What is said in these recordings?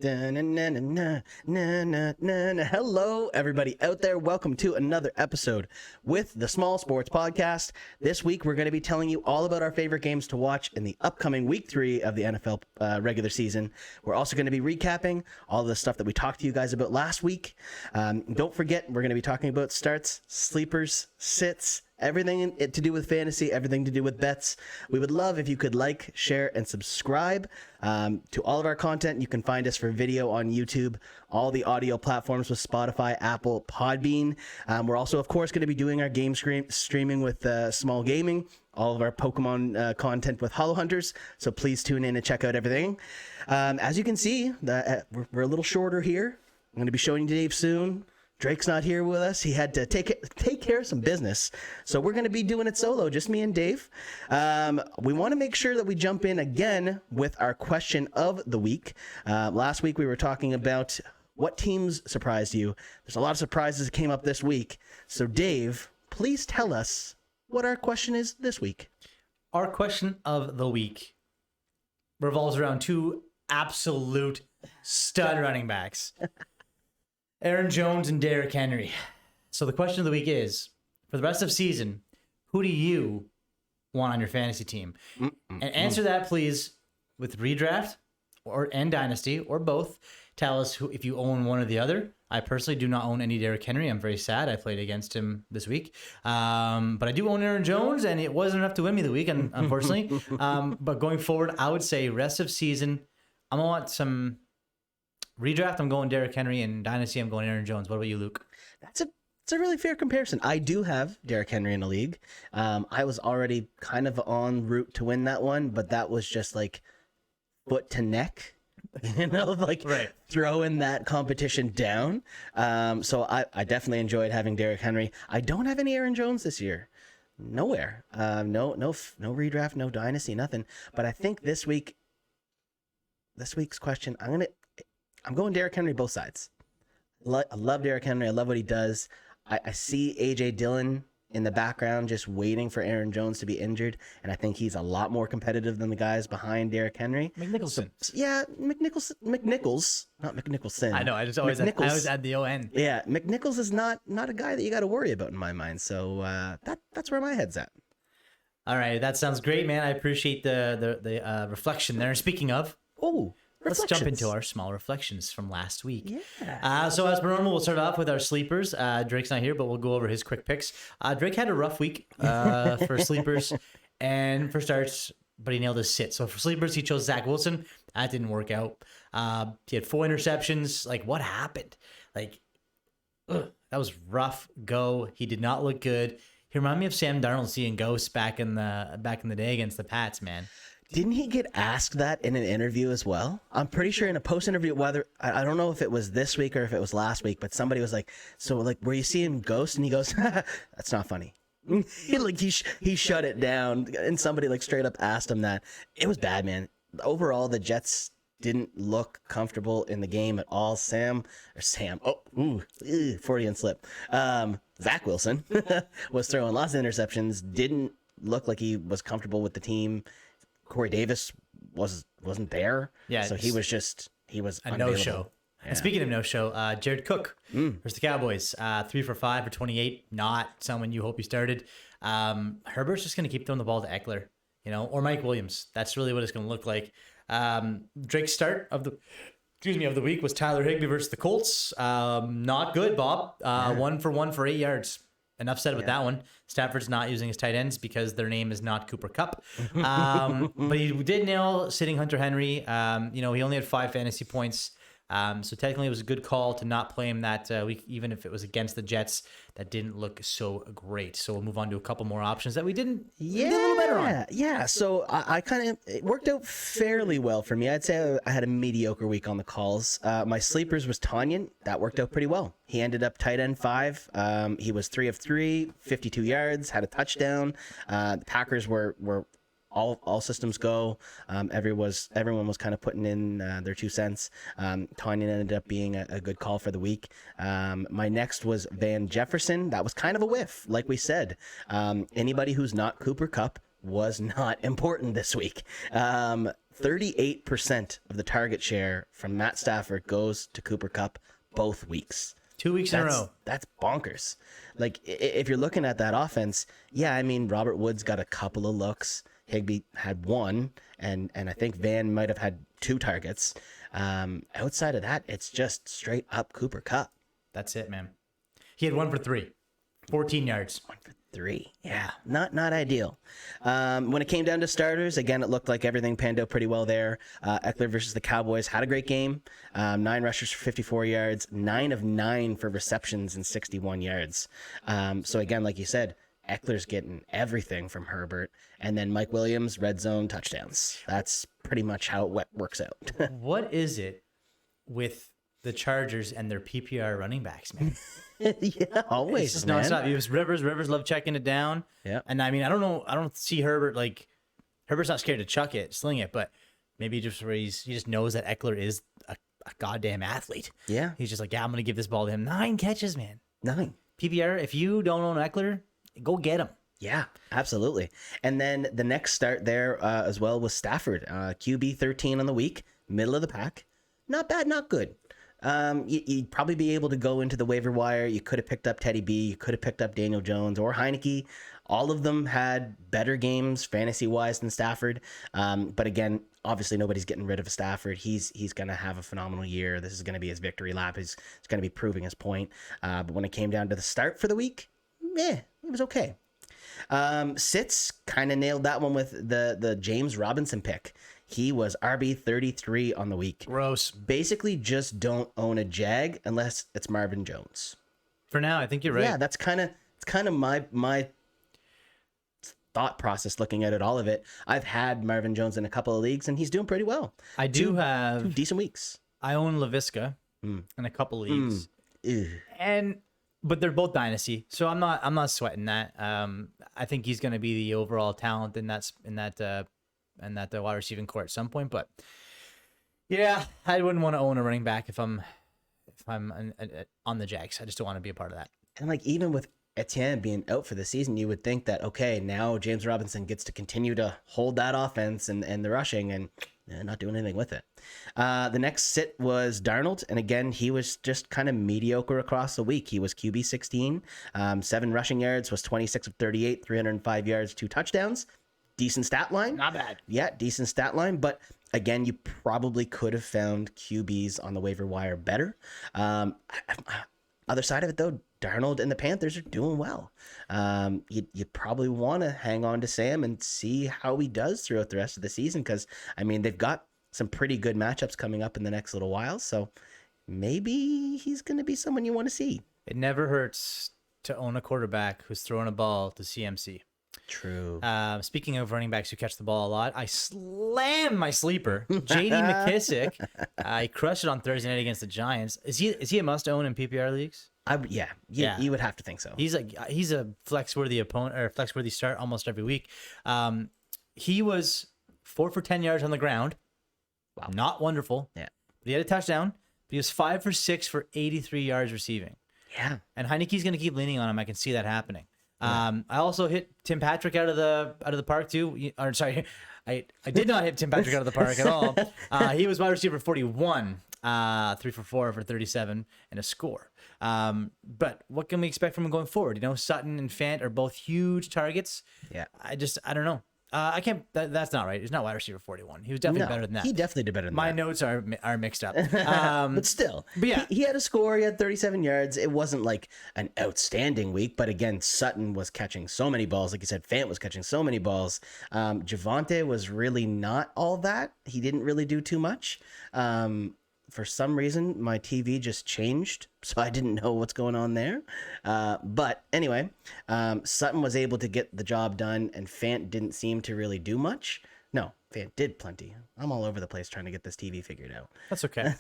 Hello, everybody out there. Welcome to another episode with the Small Sports Podcast. This week, we're going to be telling you all about our favorite games to watch in the upcoming Week 3 of the NFL regular season. We're also going to be recapping all the stuff that we talked to you guys about last week. Don't forget, we're going to be talking about starts, sleepers, sits, everything to do with fantasy, everything to do with bets. We would love if you could like, share, and subscribe to all of our content. You can find us for video on YouTube, all the audio platforms with Spotify, Apple, Podbean. We're also, of course, going to be doing our game streaming with Small Gaming, all of our Pokemon content with Hollow Hunters. So please tune in and check out everything. As you can see, we're a little shorter here. I'm going to be showing you Dave soon. Drake's not here with us. He had to take care of some business. So we're going to be doing it solo, just me and Dave. We want to make sure that we jump in again with our question of the week. Last week we were talking about what teams surprised you. There's a lot of surprises that came up this week. So Dave, please tell us what our question is this week. Our question of the week revolves around two absolute stud running backs. Aaron Jones and Derrick Henry. So the question of the week is, for the rest of the season, who do you want on your fantasy team? And answer that, please, with redraft and dynasty, or both. Tell us if you own one or the other. I personally do not own any Derrick Henry. I'm very sad. I played against him this week. But I do own Aaron Jones, and it wasn't enough to win me the week, unfortunately. But going forward, I would say rest of season, I'm going to want some... Redraft, I'm going Derrick Henry, and Dynasty, I'm going Aaron Jones. What about you, Luke? It's a really fair comparison. I do have Derrick Henry in the league. I was already kind of en route to win that one, but that was just like foot to neck, right. Throwing that competition down. So I definitely enjoyed having Derrick Henry. I don't have any Aaron Jones this year. Nowhere. No redraft, no Dynasty, nothing. But I think this week's question, I'm going Derrick Henry both sides. I love Derrick Henry. I love what he does. I see A.J. Dillon in the background just waiting for Aaron Jones to be injured, and I think he's a lot more competitive than the guys behind Derrick Henry. McNicholson. Yeah, McNichols, not McNicholson. I know. I always add the O-N. Yeah, McNichols is not a guy that you got to worry about in my mind. So that's where my head's at. All right, that sounds great, man. I appreciate the reflection there. Speaking of, let's jump into our small reflections from last week. Yeah. So as per normal, we'll start off with our sleepers. Drake's not here, but we'll go over his quick picks. Drake had a rough week for sleepers and for starts, but he nailed his sit. So for sleepers, he chose Zach Wilson. That didn't work out. He had 4 interceptions. Like, what happened? That was rough go. He did not look good. He reminded me of Sam Darnold seeing ghosts back in the day against the Pats, man. Didn't he get asked that in an interview as well? I'm pretty sure in a post interview, whether I don't know if it was this week or if it was last week, but somebody was like, were you seeing ghosts? And he goes, that's not funny. he shut it down, and somebody straight up asked him that. It was bad, man. Overall, the Jets didn't look comfortable in the game at all. Freudian slip. Zach Wilson was throwing lots of interceptions. Didn't look like he was comfortable with the team. Corey Davis wasn't there. Yeah, so he was a no-show. Yeah. And speaking of no-show, Jared Cook versus the Cowboys, 3 for 5 for 28. Not someone you hope he started. Herbert's just going to keep throwing the ball to Eckler, or Mike Williams. That's really what it's going to look like. Drake's start of the week was Tyler Higbee versus the Colts. Not good, Bob. 1 for 1 for 8 yards. Enough said with that one. Stafford's not using his tight ends because their name is not Cooper Kupp. But he did nail sitting Hunter Henry. He only had 5 fantasy points. So technically it was a good call to not play him that week, even if it was against the Jets. That didn't look so great. So we'll move on to a couple more options that we did a little better on. Yeah. So it worked out fairly well for me. I'd say I had a mediocre week on the calls. My sleepers was Tanyan. That worked out pretty well. He ended up tight end 5. He was 3 of 3, 52 yards, had a touchdown. The Packers were all systems go. Everyone was kind of putting in their 2 cents. Tanyan ended up being a good call for the week. My next was Van Jefferson. That was kind of a whiff, like we said. Anybody who's not Cooper Kupp was not important this week. 38% of the target share from Matt Stafford goes to Cooper Kupp both weeks. 2 weeks in a row. That's bonkers. Like, if you're looking at that offense, yeah, I mean, Robert Woods got a couple of looks. Higbee had one, and I think Van might have had 2 targets. Outside of that, it's just straight up Cooper Kupp. That's it, man. He had 1 for 3, 14 yards. 1 for 3. Yeah, not ideal. When it came down to starters, again, it looked like everything panned out pretty well there. Eckler versus the Cowboys had a great game. 9 rushes for 54 yards, 9 of 9 for receptions and 61 yards. So again, like you said, Eckler's getting everything from Herbert, and then Mike Williams, red zone touchdowns. That's pretty much how it works out. What is it with the Chargers and their PPR running backs, man? Yeah, always, it's just man. nonstop. It was Rivers. Rivers love checking it down. Yeah. And I mean, I don't know. I don't see Herbert like Herbert's not scared to chuck it, sling it, but maybe just where he just knows that Eckler is a goddamn athlete. Yeah. He's just like, yeah, I'm gonna give this ball to him. 9 catches, man. 9. PPR. If you don't own Eckler, go get him. Yeah, absolutely. And then the next start there as well was Stafford. QB 13 on the week, middle of the pack. Not bad, not good. You'd probably be able to go into the waiver wire. You could have picked up Teddy B. You could have picked up Daniel Jones or Heineke. All of them had better games fantasy-wise than Stafford. But again, obviously nobody's getting rid of Stafford. He's going to have a phenomenal year. This is going to be his victory lap. He's going to be proving his point. But when it came down to the start for the week, it was okay. Sitz kind of nailed that one with the James Robinson pick. He was RB 33 on the week. Gross. Basically, just don't own a Jag unless it's Marvin Jones. For now, I think you're right. Yeah, that's kind of my thought process looking at it, all of it. I've had Marvin Jones in a couple of leagues, and he's doing pretty well. I do have 2 decent weeks. I own LaVisca in a couple leagues, but they're both dynasty, so I'm not sweating that. I think he's going to be the overall talent in that wide receiving core at some point. But yeah, I wouldn't want to own a running back if I'm on the Jags. I just don't want to be a part of that. And like even with Etienne being out for the season, you would think that, okay, now James Robinson gets to continue to hold that offense and the rushing and not doing anything with it. The next sit was Darnold. And again, he was just kind of mediocre across the week. He was QB 16, 7 rushing yards, was 26 of 38, 305 yards, 2 touchdowns. Decent stat line. Not bad. Yeah, decent stat line. But again, you probably could have found QBs on the waiver wire better. Other side of it, though, Darnold and the Panthers are doing well. You probably want to hang on to Sam and see how he does throughout the rest of the season because, I mean, they've got some pretty good matchups coming up in the next little while. So maybe he's going to be someone you want to see. It never hurts to own a quarterback who's throwing a ball to CMC. True. Speaking of running backs who catch the ball a lot, I slammed my sleeper, J.D. McKissick. He crushed it on Thursday night against the Giants. Is he a must-own in PPR leagues? Yeah, you would have to think so. He's a flex-worthy opponent or flex-worthy start almost every week. He was 4 for 10 yards on the ground. Wow, not wonderful. Yeah, but he had a touchdown. But he was 5 for 6 for 83 yards receiving. Yeah, and Heineke's going to keep leaning on him. I can see that happening. I also hit Tim Patrick out of the park too. Or sorry, I did not hit Tim Patrick out of the park at all. He was wide receiver 41, 3 for 4 for 37 and a score. But what can we expect from him going forward? You know, Sutton and Fant are both huge targets. Yeah, I don't know. I can't. That's not right. He's not wide receiver 41. He was definitely better than that. He definitely did better than that. My notes are mixed up. But still, yeah, he had a score. He had 37 yards. It wasn't like an outstanding week, but again, Sutton was catching so many balls. Like you said, Fant was catching so many balls. Javonte was really not all that. He didn't really do too much. For some reason, my TV just changed, so I didn't know what's going on there. But anyway, Sutton was able to get the job done, and Fant didn't seem to really do much. No, Fant did plenty. I'm all over the place trying to get this TV figured out. That's okay.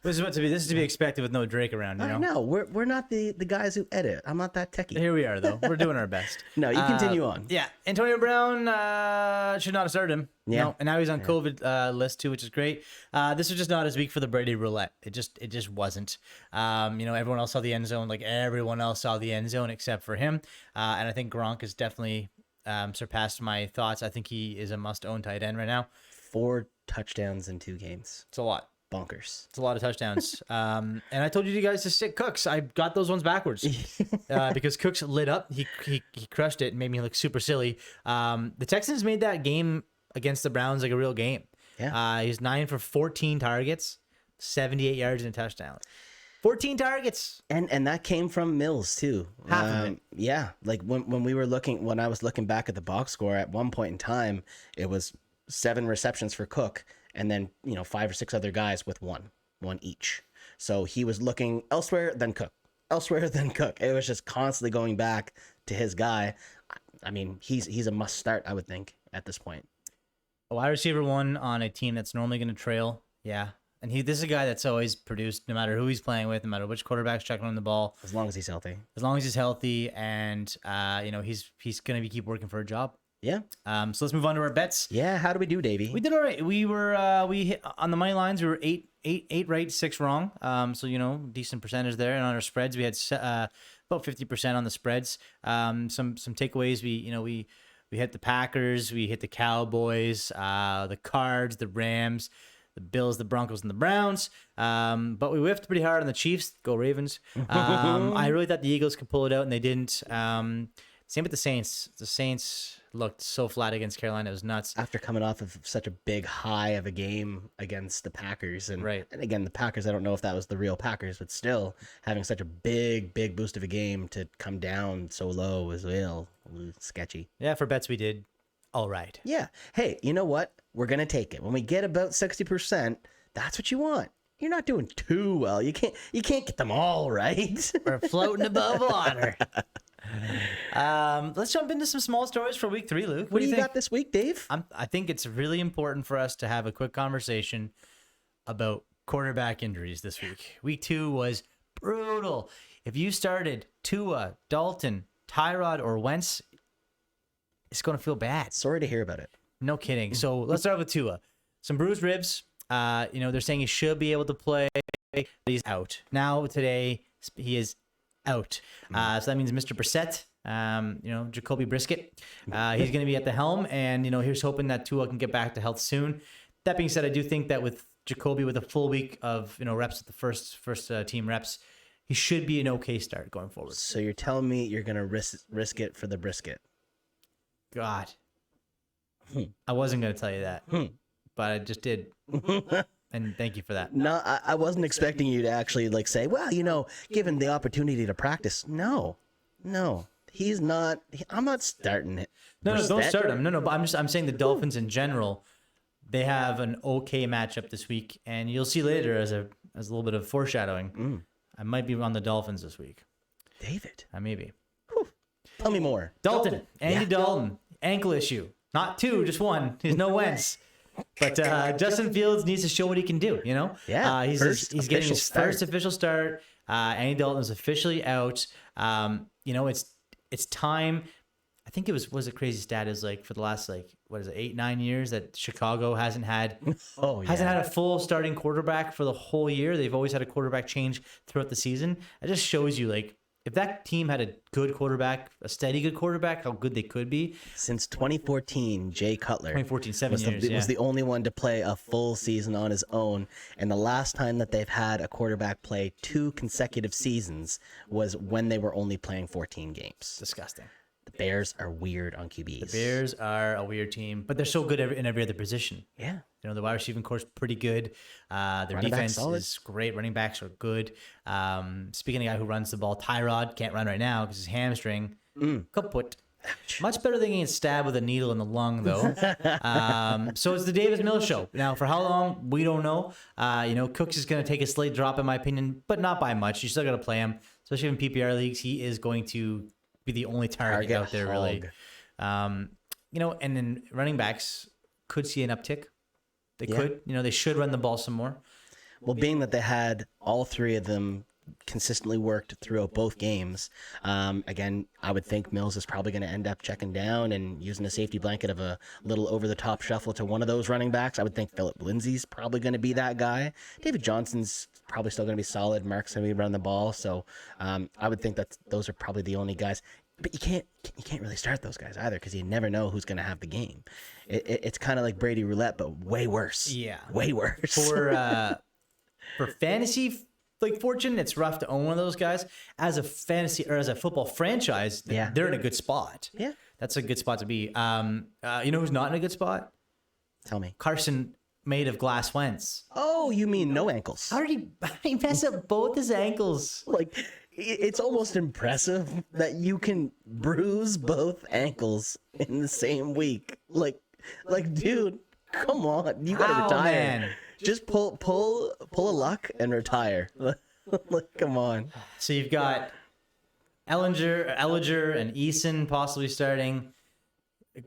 This is to be expected with no Drake around. You know? No, we're not the guys who edit. I'm not that techie. Here we are, though. We're doing our best. No, you continue on. Yeah, Antonio Brown should not have started him. Yeah, no, and now he's on COVID list too, which is great. This was just not his week for the Brady roulette. It just wasn't. Everyone else saw the end zone. Like everyone else saw the end zone except for him. And I think Gronk has definitely surpassed my thoughts. I think he is a must-own tight end right now. 4 touchdowns in 2 games. It's a lot. Bonkers. It's a lot of touchdowns. And I told you guys to sit Cooks. I got those ones backwards because Cooks lit up. He crushed it and made me look super silly. The Texans made that game against the Browns like a real game. Yeah. He's 9 for 14 targets, 78 yards and a touchdown. 14 targets. And that came from Mills too. Half of it. Yeah. Like when I was looking back at the box score at one point in time, it was 7 receptions for Cook and then, 5 or 6 other guys with one each. So he was looking elsewhere than Cook. It was just constantly going back to his guy. I mean, he's a must start, I would think, at this point. A wide receiver 1 on a team that's normally going to trail. Yeah. And this is a guy that's always produced no matter who he's playing with, no matter which quarterback's checking on the ball. As long as he's healthy. And, he's going to keep working for a job. Yeah. So let's move on to our bets. Yeah. How do we do, Davey? We did all right. We hit on the money lines. We were eight right, 6 wrong. So, decent percentage there. And on our spreads, we had about 50% on the spreads. Some takeaways. We hit the Packers. We hit the Cowboys, the Cards, the Rams, the Bills, the Broncos, and the Browns. But we whiffed pretty hard on the Chiefs. Go Ravens. I really thought the Eagles could pull it out, and they didn't. Same with the Saints. The Saints looked so flat against Carolina. It was nuts. After coming off of such a big high of a game against the Packers. And again, the Packers, I don't know if that was the real Packers, but still having such a big boost of a game to come down so low was real sketchy. Yeah, for bets we did all right. Yeah. Hey, you know what? We're going to take it. When we get about 60%, that's what you want. You're not doing too well. You can't get them all right. We're floating above water. Let's jump into some small stories for week 3, Luke. What do you got this week, Dave? I think it's really important for us to have a quick conversation about quarterback injuries this week. Week 2 was brutal. If you started Tua, Dalton, Tyrod, or Wentz, it's going to feel bad. Sorry to hear about it. No kidding. So let's start with Tua. Some bruised ribs. They're saying he should be able to play, but he's out. Now, today, he is out. So that means Mr. Brissett, Jacoby Brisket, he's going to be at the helm, and, here's hoping that Tua can get back to health soon. That being said, I do think that with Jacoby, with a full week of, reps at the first team reps, he should be an okay start going forward. So you're telling me you're going to risk it for the brisket? God. I wasn't going to tell you that, but I just did. And thank you for that. No, I wasn't expecting you to actually say, well, given the opportunity to practice. No, he's not. I'm not starting it. No, don't start him. No, but I'm saying the Dolphins in general, they have an okay matchup this week, and you'll see later as a little bit of foreshadowing. I might be on the Dolphins this week. David, I may be. Tell me more. Dalton. Andy Dalton, ankle issue. Not 2, just 1. He's no Wentz. But Justin Fields needs to show what he can do, Yeah, he's getting his first official start. Andy Dalton is officially out. It's time. I think was a crazy stat is for the last 8-9 years that Chicago hasn't had a full starting quarterback for the whole year. They've always had a quarterback change throughout the season. It just shows you if that team had a good quarterback, a steady good quarterback, how good they could be. Since 2014, Jay Cutler 7 years, was the only one to play a full season on his own. And the last time that they've had a quarterback play 2 consecutive seasons was when they were only playing 14 games. Disgusting. The Bears are weird on QBs. The Bears are a weird team, but they're so good in every other position. Yeah. The wide receiving core is pretty good. Their defense is great. Running backs are good. Speaking of a guy who runs the ball, Tyrod can't run right now because his hamstring kaput. Much better than getting stabbed with a needle in the lung, though. So it's the Davis Mills show. Now, for how long, we don't know. Cooks is going to take a slight drop, in my opinion, but not by much. You still got to play him, especially in PPR leagues. He is going to be the only target out there, really. And then running backs could see an uptick. They could. They should run the ball some more. Well, being that they had all 3 of them consistently worked throughout both games, again, I would think Mills is probably going to end up checking down and using a safety blanket of a little over-the-top shuffle to one of those running backs. I would think Phillip Lindsay's probably going to be that guy. David Johnson's probably still going to be solid. Mark's going to be running the ball. So I would think that those are probably the only guys. But you can't really start those guys either because you never know who's going to have the game. It's kind of like Brady roulette, but way worse. Yeah, way worse. For fantasy like fortune, it's rough to own one of those guys. As a fantasy or as a football franchise, they're in a good spot. Yeah, that's a good spot to be. You know who's not in a good spot? Tell me. Carson, made of glass Wentz. Oh, you mean no ankles? How did he mess up both his ankles? Like, it's almost impressive that you can bruise both ankles in the same week. Like, dude, come on, you gotta retire. Man. Just pull a luck and retire. Like, come on. So you've got Ellinger and Eason possibly starting.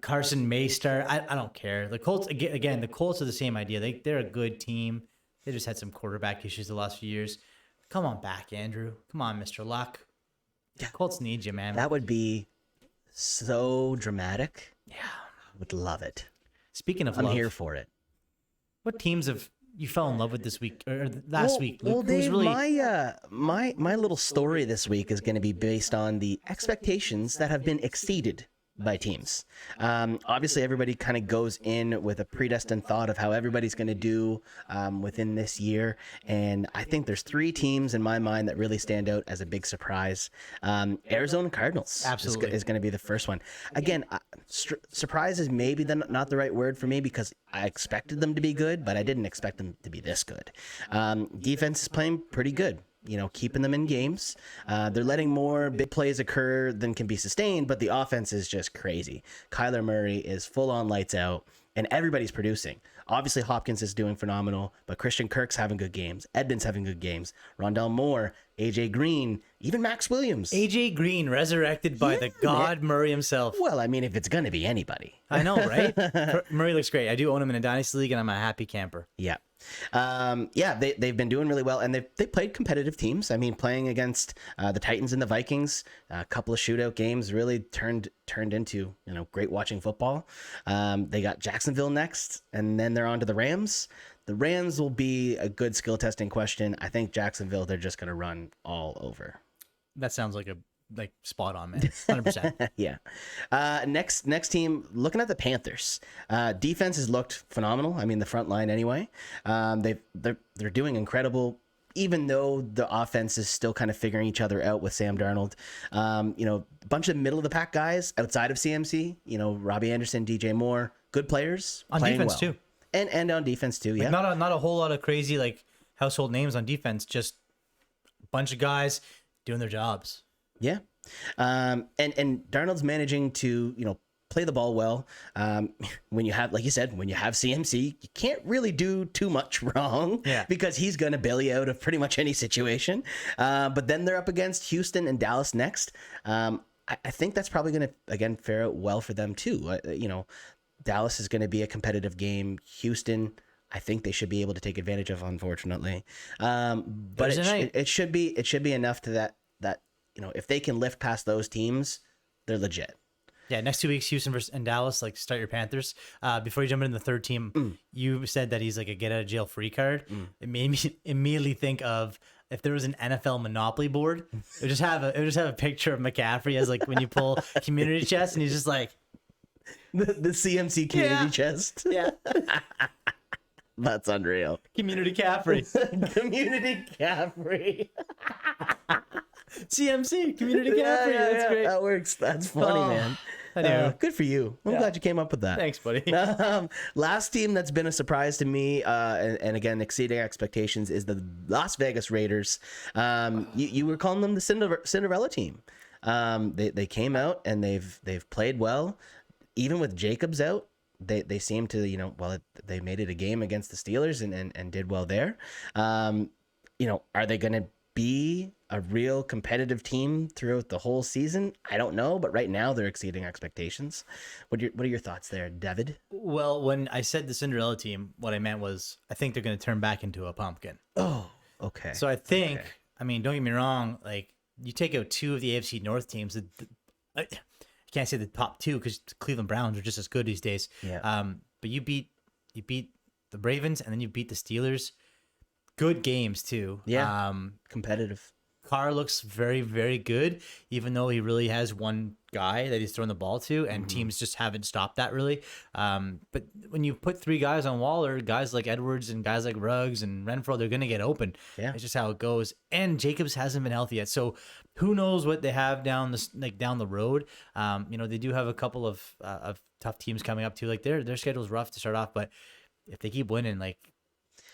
Carson may start. I don't care. The Colts again. The Colts are the same idea. They're a good team. They just had some quarterback issues the last few years. Come on back, Andrew. Come on, Mr. Luck. Yeah. Colts need you, man. That would be so dramatic. Yeah, I would love it. Speaking of I'm love, here for it. What teams have you fell in love with this week or last week? Luke, well, Dave, really... my little story this week is going to be based on the expectations that have been exceeded by teams. Obviously, everybody kind of goes in with a predestined thought of how everybody's going to do within this year. And I think there's 3 teams in my mind that really stand out as a big surprise. Arizona Cardinals absolutely is going to be the first one. Again, surprise is maybe not the right word for me because I expected them to be good, but I didn't expect them to be this good. Defense is playing pretty good. Keeping them in games. They're letting more big plays occur than can be sustained, but the offense is just crazy. Kyler Murray is full on lights out, and everybody's producing. Obviously, Hopkins is doing phenomenal, but Christian Kirk's having good games. Edmonds having good games. Rondell Moore, AJ Green, even Max Williams. AJ Green resurrected by the God Murray himself. Well, I mean, if it's going to be anybody. I know, right? Murray looks great. I do own him in a dynasty league, and I'm a happy camper. Yeah. They've been doing really well, and they played competitive teams. I mean, playing against the Titans and the Vikings, a couple of shootout games really turned into great watching football. They got Jacksonville next, and then they're on to the Rams. The Rams will be a good skill testing question. I think Jacksonville, they're just going to run all over. That sounds like spot on, man. 100%. Yeah. Next team, looking at the Panthers. Defense has looked phenomenal. I mean, the front line anyway. They're doing incredible, even though the offense is still kind of figuring each other out with Sam Darnold. A bunch of middle of the pack guys outside of CMC. Robbie Anderson, DJ Moore, good players on defense well. Too. And on defense too. Yeah. Not a whole lot of crazy household names on defense. Just a bunch of guys doing their jobs. Yeah. And Darnold's managing to, play the ball well. When you have, like you said, when you have CMC, you can't really do too much wrong because he's going to bail you out of pretty much any situation. But then they're up against Houston and Dallas next. I think that's probably going to, again, fare out well for them too. Dallas is going to be a competitive game. Houston, I think they should be able to take advantage of, unfortunately. But it should be enough to that, if they can lift past those teams, they're legit. Yeah, next 2 weeks, Houston and Dallas, start your Panthers. Before you jump into the third team, you said that he's like a get-out-of-jail-free card. It made me immediately think of if there was an NFL Monopoly board, it would just have a picture of McCaffrey as when you pull community chest, and he's just like... The CMC community chest. Yeah. That's unreal. Community Caffrey. Community Caffrey. CMC, Community Caffrey. That's great. That works. That's funny, man. I know. Good for you. I'm glad you came up with that. Thanks, buddy. Last team that's been a surprise to me, and again, exceeding expectations, is the Las Vegas Raiders. You were calling them the Cinderella team. They came out and they've played well. Even with Jacobs out, they seem to, they made it a game against the Steelers and did well there. Are they going to be a real competitive team throughout the whole season? I don't know, but right now they're exceeding expectations. What are your thoughts there, David? Well, when I said the Cinderella team, what I meant was I think they're going to turn back into a pumpkin. Oh, okay. So I think, I mean, don't get me wrong, you take out 2 of the AFC North teams, I can't say the top 2 because Cleveland Browns are just as good these days. Yeah. But you beat the Ravens and then you beat the Steelers. Good games too. Yeah. Competitive. Carr looks very, very good, even though he really has one guy that he's throwing the ball to, and teams just haven't stopped that really. But when you put 3 guys on Waller, guys like Edwards and guys like Ruggs and Renfro, they're going to get open. Yeah. It's just how it goes. And Jacobs hasn't been healthy yet, so who knows what they have down the road. They do have a couple of tough teams coming up too. Like their schedule's rough to start off, but if they keep winning, like,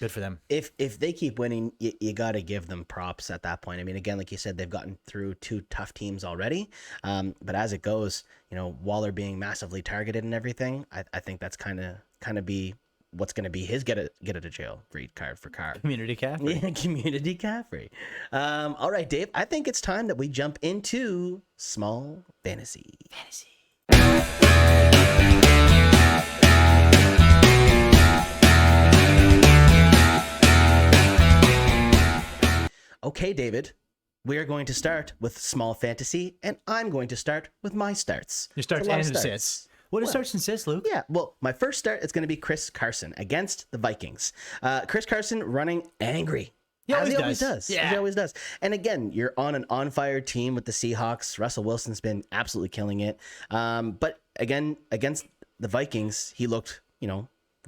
good for them. If they keep winning, you got to give them props at that point. I mean, again, like you said, they've gotten through 2 tough teams already. But as it goes, Waller being massively targeted and everything, I think that's kind of be what's going to be his get out of jail free card for Carr. Community Caffrey. Yeah, Community Caffrey. All right, Dave, I think it's time that we jump into small fantasy. Okay, David, we are going to start with small fantasy, and I'm going to start with my starts. Your starts and your sits. What are starts and sits, Luke? Yeah, well, my first start is going to be Chris Carson against the Vikings. Chris Carson running angry. He always does. Yeah. He always does. And again, you're on an on-fire team with the Seahawks. Russell Wilson's been absolutely killing it. But again, against the Vikings, he looked,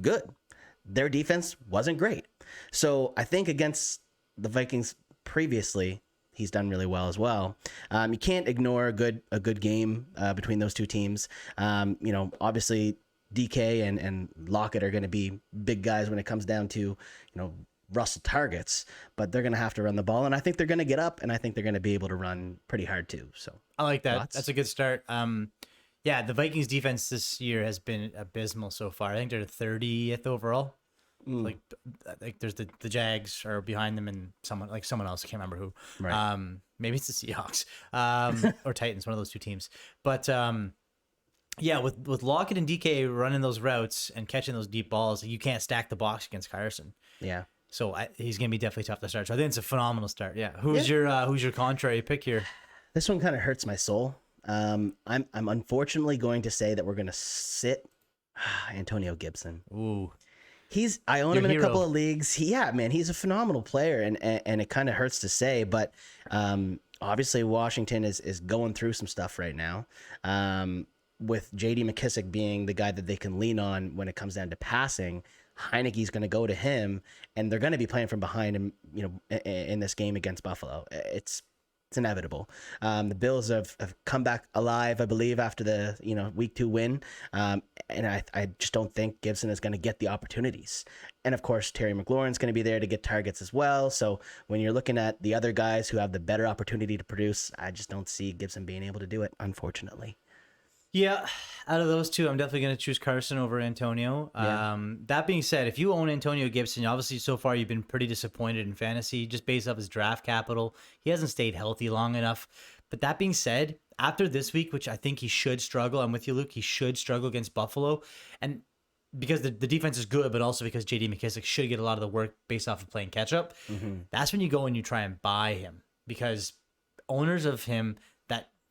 good. Their defense wasn't great. So I think against the Vikings previously, he's done really well as well. You can't ignore a good game between those 2 teams. Obviously DK and Lockett are going to be big guys when it comes down to, Russell targets, but they're going to have to run the ball, and I think they're going to get up, and I think they're going to be able to run pretty hard too. So I like that. Thoughts? That's a good start. The Vikings defense this year has been abysmal so far. I think they're 30th overall. Like there's the Jags are behind them, and someone else, I can't remember who. Right. Maybe it's the Seahawks or Titans, one of those 2 teams. But with Lockett and DK running those routes and catching those deep balls, you can't stack the box against Carson. Yeah. So he's gonna be definitely tough to start. So I think it's a phenomenal start. Yeah. Who's your contrary pick here? This one kind of hurts my soul. I'm unfortunately going to say that we're going to sit Antonio Gibson. Ooh. I own Your him in hero. a couple of leagues. He's a phenomenal player, and it kind of hurts to say, but obviously Washington is going through some stuff right now. With J.D. McKissick being the guy that they can lean on when it comes down to passing, Heineke's going to go to him, and they're going to be playing from behind him, in this game against Buffalo. It's inevitable. The Bills have come back alive, I believe, after the week 2 win, and I just don't think Gibson is going to get the opportunities. And of course, Terry McLaurin's going to be there to get targets as well. So when you're looking at the other guys who have the better opportunity to produce, I just don't see Gibson being able to do it, unfortunately. Yeah, out of those 2, I'm definitely going to choose Carson over Antonio. Yeah. That being said, if you own Antonio Gibson, obviously so far you've been pretty disappointed in fantasy just based off his draft capital. He hasn't stayed healthy long enough. But that being said, after this week, which I think he should struggle, I'm with you, Luke, he should struggle against Buffalo. And because the defense is good, but also because J.D. McKissick should get a lot of the work based off of playing catch-up, that's when you go and you try and buy him. Because owners of him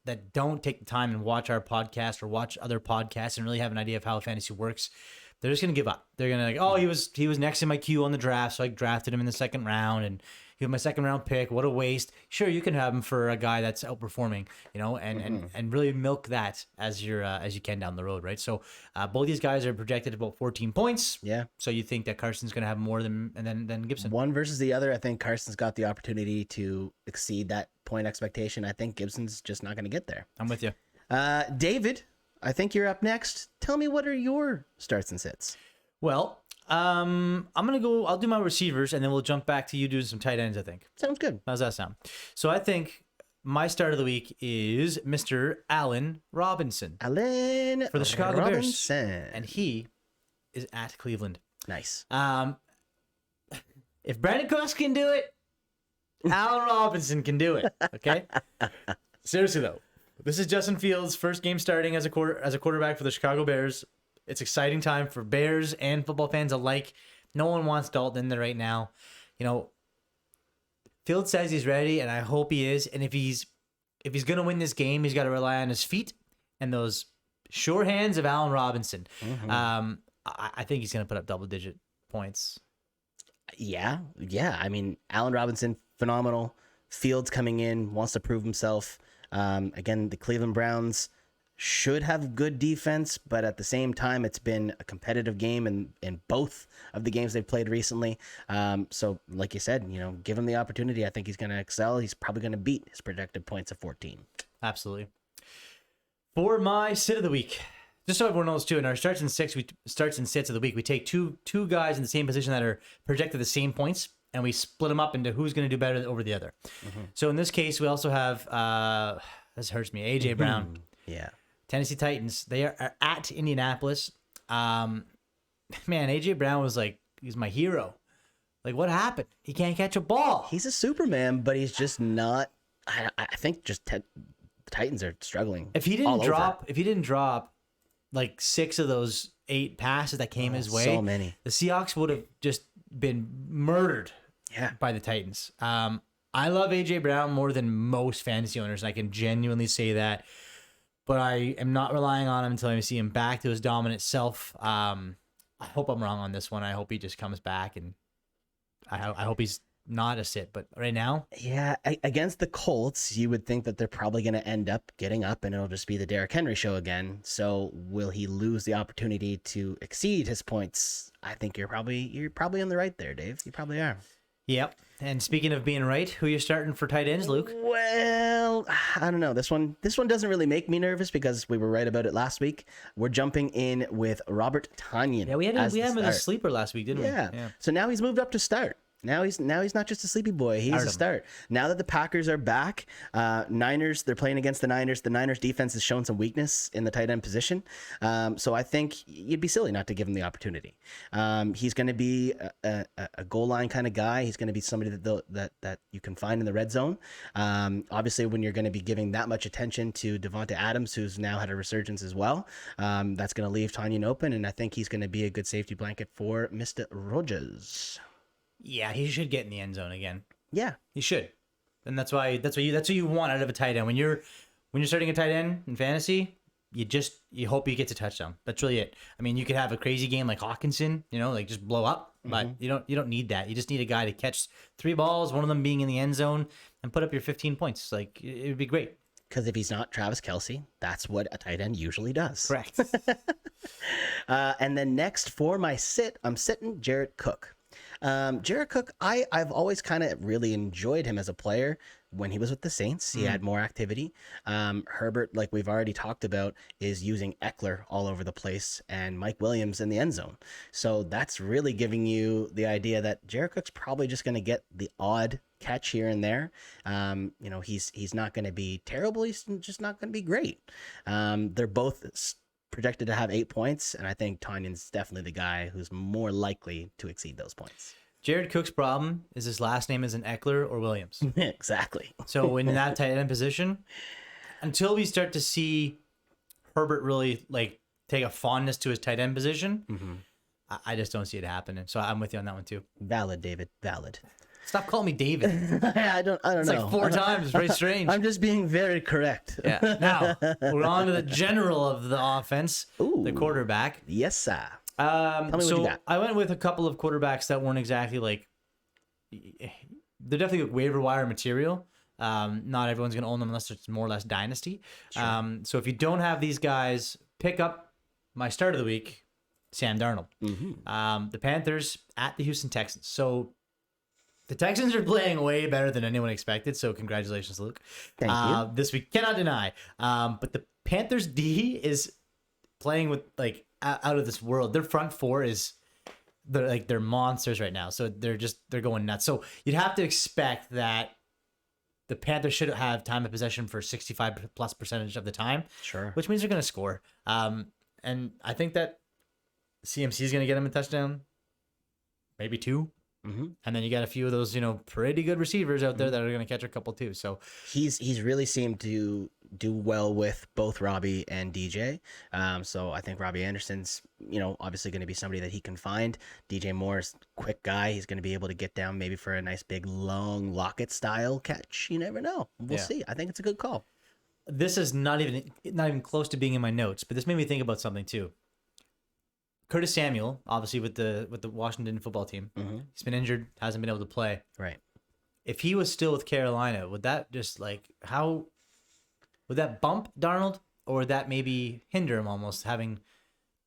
that don't take the time and watch our podcast or watch other podcasts and really have an idea of how fantasy works, they're just going to give up. They're going to he was next in my queue on the draft, so I drafted him in the 2nd round, and he was my 2nd round pick. What a waste. Sure, you can have him for a guy that's outperforming, and really milk that as you can down the road, right? So both these guys are projected about 14 points. Yeah. So you think that Carson's going to have more than Gibson? One versus the other, I think Carson's got the opportunity to exceed that point expectation. I think Gibson's just not going to get there. I'm with you. David, I think you're up next. Tell me, what are your starts and sits? Well, I'm gonna go. I'll do my receivers, and then we'll jump back to you doing some tight ends. I think Sounds good. How's that sound? So I think my start of the week is Mr. Allen Robinson Allen for the Chicago Robinson. Bears, and he is at Cleveland. Nice. If Brandon Cooks can do it, Allen Robinson can do it. Okay. Seriously though, this is Justin Fields' first game starting as a quarterback for the Chicago Bears. It's exciting time for Bears and football fans alike. No one wants Dalton in there right now. Fields says he's ready, and I hope he is. And if he's going to win this game, he's got to rely on his feet and those sure hands of Allen Robinson. I think he's going to put up double-digit points. Yeah. I mean, Allen Robinson, phenomenal. Fields coming in, wants to prove himself. Again, the Cleveland Browns, should have good defense, but at the same time, it's been a competitive game in both of the games they've played recently. So, like you said, give him the opportunity. I think he's going to excel. He's probably going to beat his projected points of 14. Absolutely. For my sit of the week, just so everyone knows too, in our starts and sits of the week, we take two guys in the same position that are projected the same points, and we split them up into who's going to do better over the other. Mm-hmm. So in this case, we also have this hurts me, AJ Brown. Yeah. Tennessee Titans. They are at Indianapolis. Man, AJ Brown was like, he's my hero. Like, what happened? He can't catch a ball. He's a Superman, but he's just not. I think just the Titans are struggling. If he didn't drop like 6 of those 8 passes that came his way, so many, the Seahawks would have just been murdered. By the Titans. I love AJ Brown more than most fantasy owners, and I can genuinely say that. But I am not relying on him until I see him back to his dominant self. I hope I'm wrong on this one. I hope he just comes back, and I hope he's not a sit. But right now, against the Colts, you would think that they're probably going to end up getting up, and it'll just be the Derrick Henry show again. So will he lose the opportunity to exceed his points? I think you're probably on the right there, Dave. You probably are. Yep. And speaking of being right, who are you starting for tight ends, Luke? Well, I don't know. This one doesn't really make me nervous because we were right about it last week. We're jumping in with Robert Tonyan. Yeah, we had him as a sleeper last week, didn't we? Yeah. So now he's moved up to start. Now he's not just a sleepy boy. He's a start. Now that the Packers are back, Niners, they're playing against the Niners. The Niners defense has shown some weakness in the tight end position. So I think you'd be silly not to give him the opportunity. He's going to be a goal line kind of guy. He's going to be somebody that you can find in the red zone. Obviously, when you're going to be giving that much attention to Devonta Adams, who's now had a resurgence as well, that's going to leave Tonyan open, and I think he's going to be a good safety blanket for Mr. Rodgers. Yeah, he should get in the end zone again. Yeah, he should, and that's what you want out of a tight end when you're starting a tight end in fantasy. You hope he gets a touchdown. That's really it. I mean, you could have a crazy game like Hawkinson, like just blow up, but you don't need that. You just need a guy to catch 3 balls, one of them being in the end zone, and put up your 15 points. Like it would be great. Because if he's not Travis Kelce, that's what a tight end usually does. Correct. And then next for my sit, I'm sitting Jared Cook. Jared Cook, I've always kind of really enjoyed him as a player. When he was with the Saints, he had more activity. Herbert, like we've already talked about, is using Eckler all over the place and Mike Williams in the end zone. So that's really giving you the idea that Jared Cook's probably just going to get the odd catch here and there. He's not going to be terrible. He's just not going to be great. They're both projected to have 8 points, and I think Tonyan's definitely the guy who's more likely to exceed those points. Jared Cook's problem is his last name isn't Eckler or Williams. Exactly. So in that tight end position, until we start to see Herbert really take a fondness to his tight end position, I just don't see it happening. So I'm with you on that one too. Valid, David. Valid. Stop calling me David. I don't know. It's like 4 times. It's very strange. I'm just being very correct. Yeah. Now, we're on to the general of the offense, the quarterback. Yes, sir. Tell me what you got. I went with a couple of quarterbacks that weren't exactly they're definitely waiver wire material. Not everyone's going to own them unless it's more or less dynasty. Sure. So if you don't have these guys, pick up my start of the week, Sam Darnold. The Panthers at the Houston Texans. So the Texans are playing way better than anyone expected, so congratulations, Luke. Thank you. This we cannot deny. But the Panthers D is playing with out of this world. Their front four they're monsters right now. So they're going nuts. So you'd have to expect that the Panthers should have time of possession for 65+% of the time. Sure. Which means they're going to score. And I think that CMC is going to get him a touchdown, maybe 2. And then you got a few of those, pretty good receivers out there that are going to catch a couple too. So he's really seemed to do well with both Robbie and DJ. So I think Robbie Anderson's, obviously going to be somebody that he can find. DJ Moore's quick guy. He's going to be able to get down maybe for a nice big long Lockett style catch. You never know. We'll see. I think it's a good call. This is not even close to being in my notes, but this made me think about something too. Curtis Samuel, obviously with the Washington football team, he's been injured, hasn't been able to play. Right. If he was still with Carolina, would that just would that bump Darnold? or would that maybe hinder him almost,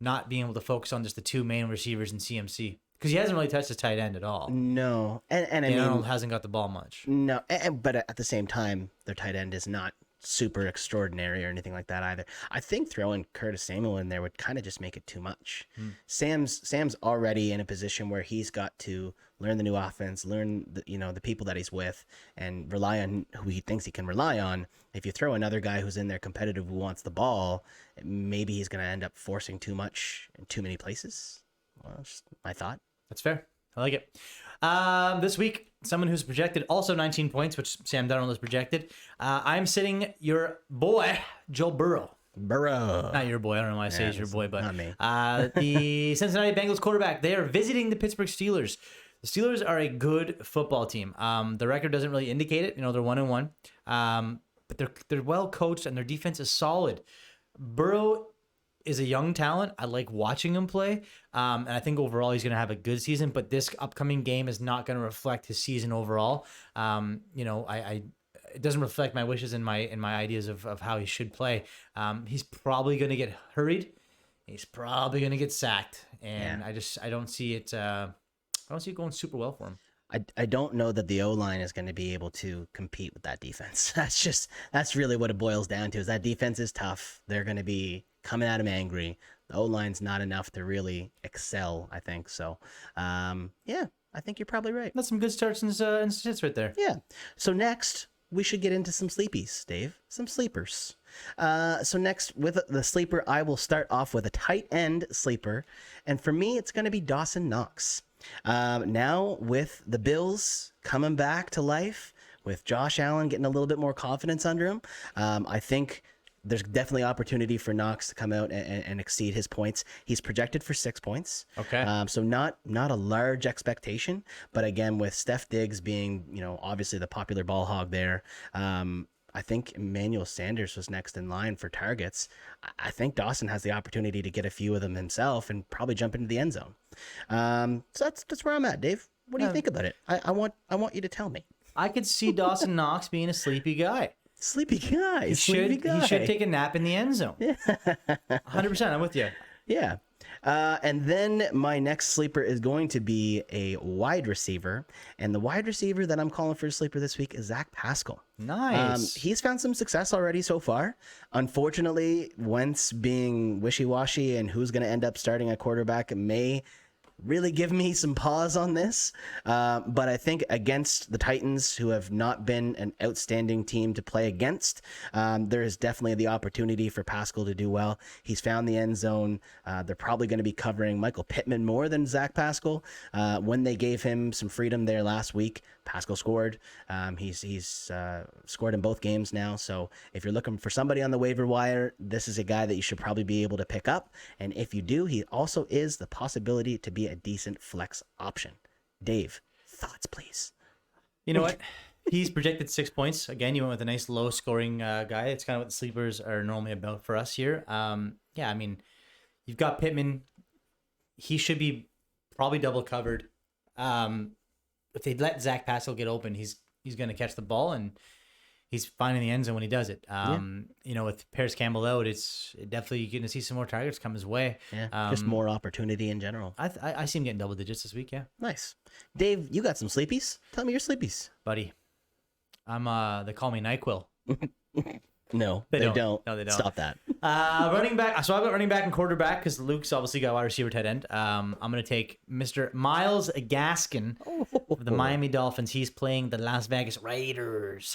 not being able to focus on just the two main receivers in CMC? Because he hasn't really touched his tight end at all. No. And I mean, Arnold hasn't got the ball much. No, but at the same time, their tight end is not super extraordinary or anything like that either. I think throwing Curtis Samuel in there would kind of just make it too much. Sam's already in a position where he's got to learn the new offense, learn the people that he's with, and rely on who he thinks he can rely on. If you throw another guy who's in there competitive who wants the ball, maybe he's going to end up forcing too much in too many places. Well, that's just my thought. That's fair. I like it. This week, someone who's projected also 19 points, which Sam Darnold has projected. I'm sitting your boy, Joe Burrow. Not your boy. I don't know why I say he's your boy, but not me. The Cincinnati Bengals quarterback, they are visiting the Pittsburgh Steelers. The Steelers are a good football team. The record doesn't really indicate it. They're 1-1. But they're well coached and their defense is solid. Burrow is a young talent. I like watching him play. And I think overall he's going to have a good season, but this upcoming game is not going to reflect his season overall. It doesn't reflect my wishes and my ideas of how he should play. He's probably going to get hurried. He's probably going to get sacked. And I don't see it. I don't see it going super well for him. I don't know that the O-line is going to be able to compete with that defense. That's really what it boils down to, is that defense is tough. They're going to be coming at him angry. The O-line's not enough to really excel, I think. So, I think you're probably right. That's some good starts and sits right there. Yeah. So next, we should get into some sleepies, Dave. Some sleepers. So next, with the sleeper, I will start off with a tight end sleeper. And for me, it's going to be Dawson Knox. Now with the Bills coming back to life, with Josh Allen getting a little bit more confidence under him, I think there's definitely opportunity for Knox to come out and exceed his points. He's projected for 6 points. Okay. So not a large expectation, but again, with Steph Diggs being, obviously the popular ball hog there, I think Emmanuel Sanders was next in line for targets. I think Dawson has the opportunity to get a few of them himself and probably jump into the end zone. So that's where I'm at, Dave. What do you think about it? I want you to tell me. I could see Dawson Knox being a sleepy guy. Sleepy guy. He should take a nap in the end zone. Yeah. 100%. I'm with you. Yeah. And then my next sleeper is going to be a wide receiver. And the wide receiver that I'm calling for a sleeper this week is Zack Pascal. Nice. He's found some success already so far. Unfortunately, Wentz being wishy-washy and who's going to end up starting at quarterback may really give me some pause on this. But I think against the Titans, who have not been an outstanding team to play against, there is definitely the opportunity for Pascal to do well. He's found the end zone. They're probably going to be covering Michael Pittman more than Zack Pascal. When they gave him some freedom there last week, Pascal scored. He's scored in both games now. So if you're looking for somebody on the waiver wire, this is a guy that you should probably be able to pick up. And if you do, he also is the possibility to be a decent flex option. Dave, thoughts, please. You know what? He's projected 6 points. Again, you went with a nice low scoring guy. It's kind of what the sleepers are normally about for us here. You've got Pittman. He should be probably double covered. If they let Zack Pascal get open, he's going to catch the ball and he's finding the end zone when he does it. With Paris Campbell out, it's definitely going to see some more targets come his way. Yeah, just more opportunity in general. I see him getting double digits this week. Yeah, nice. Dave, you got some sleepies? Tell me your sleepies, buddy. They call me NyQuil. No, they don't. No, they don't. Stop that. Running back. So I've got running back and quarterback because Luke's obviously got wide receiver, tight end. I'm going to take Mr. Myles Gaskin of the Miami Dolphins. He's playing the Las Vegas Raiders.